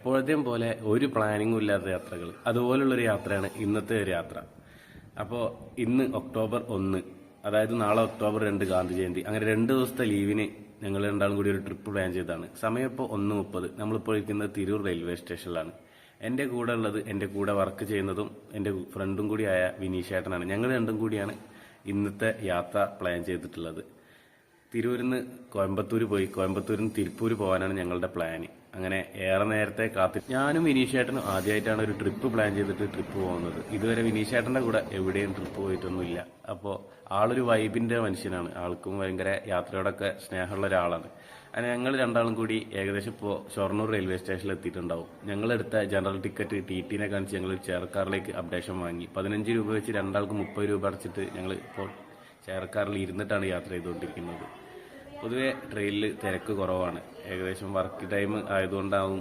എപ്പോഴത്തെയും പോലെ ഒരു പ്ലാനിങ്ങും ഇല്ലാത്ത യാത്രകൾ, അതുപോലുള്ളൊരു യാത്രയാണ് ഇന്നത്തെ ഒരു യാത്ര. അപ്പോൾ ഇന്ന് ഒക്ടോബർ 1, അതായത് നാളെ ഒക്ടോബർ 2 ഗാന്ധി ജയന്തി. അങ്ങനെ 2 ദിവസത്തെ ലീവിന് ഞങ്ങൾ രണ്ടാളും കൂടി ഒരു ട്രിപ്പ് പ്ലാൻ ചെയ്തതാണ്. സമയം ഇപ്പോൾ 1:30. നമ്മളിപ്പോൾ ഇരിക്കുന്നത് തിരൂർ റെയിൽവേ സ്റ്റേഷനിലാണ്. എൻ്റെ കൂടെ ഉള്ളത്, എൻ്റെ കൂടെ വർക്ക് ചെയ്യുന്നതും എൻ്റെ ഫ്രണ്ടും കൂടിയായ വിനീഷേട്ടനാണ്. ഞങ്ങൾ രണ്ടും കൂടിയാണ് ഇന്നത്തെ യാത്ര പ്ലാൻ ചെയ്തിട്ടുള്ളത്. തിരൂരിൽ നിന്ന് കോയമ്പത്തൂർ പോയി കോയമ്പത്തൂരിൽ നിന്ന് തിരുപ്പൂർ പോകാനാണ് ഞങ്ങളുടെ പ്ലാന്. അങ്ങനെ ഏറെ നേരത്തെ ഞാനും വിനീഷേട്ടനും ആദ്യമായിട്ടാണ് ഒരു ട്രിപ്പ് പ്ലാൻ ചെയ്തിട്ട് ട്രിപ്പ് പോകുന്നത്. ഇതുവരെ വിനീഷേട്ടൻ്റെ കൂടെ എവിടെയും ട്രിപ്പ് പോയിട്ടൊന്നുമില്ല. അപ്പോൾ ആളൊരു വൈബിൻ്റെ മനുഷ്യനാണ്. ആൾക്കും ഭയങ്കര യാത്രയോടൊക്കെ സ്നേഹമുള്ള ഒരാളാണ്. അങ്ങനെ ഞങ്ങൾ രണ്ടാളും കൂടി ഏകദേശം ഇപ്പോൾ ഷൊർണൂർ റെയിൽവേ സ്റ്റേഷനിൽ എത്തിയിട്ടുണ്ടാവും. ഞങ്ങളെടുത്ത ജനറൽ ടിക്കറ്റ് ടി കാണിച്ച് ഞങ്ങൾ ചെയർക്കാറിലേക്ക് അപ്ഡേഷൻ വാങ്ങി. 15 രൂപ വെച്ച് രണ്ടാൾക്ക് 30 രൂപ അടച്ചിട്ട് ഞങ്ങൾ ഇപ്പോൾ ചെയർക്കാറിൽ ഇരുന്നിട്ടാണ് യാത്ര ചെയ്തുകൊണ്ടിരിക്കുന്നത്. പൊതുവെ ട്രെയിനിൽ തിരക്ക് കുറവാണ്. ഏകദേശം വർക്ക് ടൈം ആയതുകൊണ്ടാവും